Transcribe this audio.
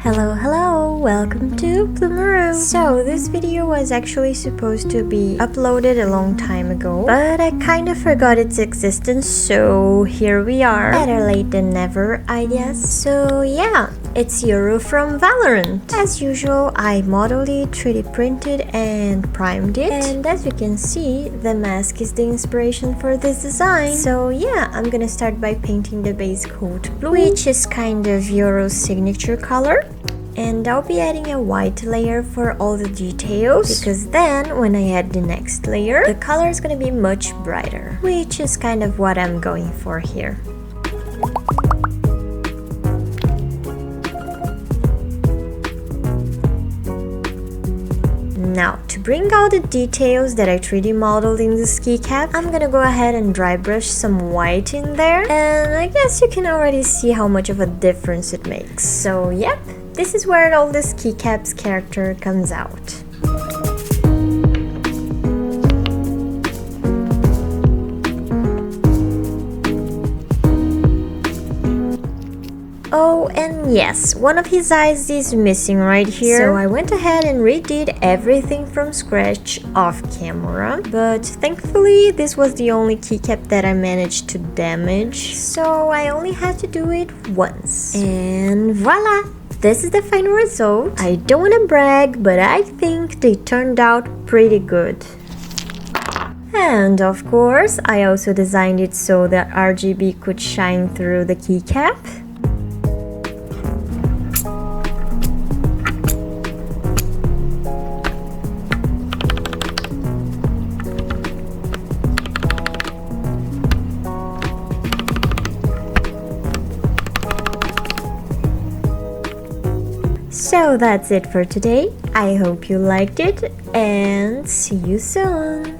Hello, welcome to Plumaru. So this video was actually supposed to be uploaded a long time ago, but I kind of forgot its existence, so here we are. Better late than never, I guess. So yeah, it's YORU from VALORANT. As usual, I modeled it, 3D printed and primed it, and as you can see, the mask is the inspiration for this design. So yeah, I'm gonna start by painting the base coat blue, which is kind of YORU's signature color. And I'll be adding a white layer for all the details, because then when I add the next layer, the color is gonna be much brighter, which is kind of what I'm going for here. Now, to bring out the details that I 3D modeled in this keycap, I'm gonna go ahead and dry brush some white in there, and I guess you can already see how much of a difference it makes. So yep, this is where all this keycaps character comes out. Oh, and yes, one of his eyes is missing right here, so I went ahead and redid everything from scratch off camera, but thankfully this was the only keycap that I managed to damage, so I only had to do it once. And voila! This is the final result. I don't want to brag, but I think they turned out pretty good. And of course, I also designed it so that RGB could shine through the keycap. So that's it for today. I hope you liked it and see you soon.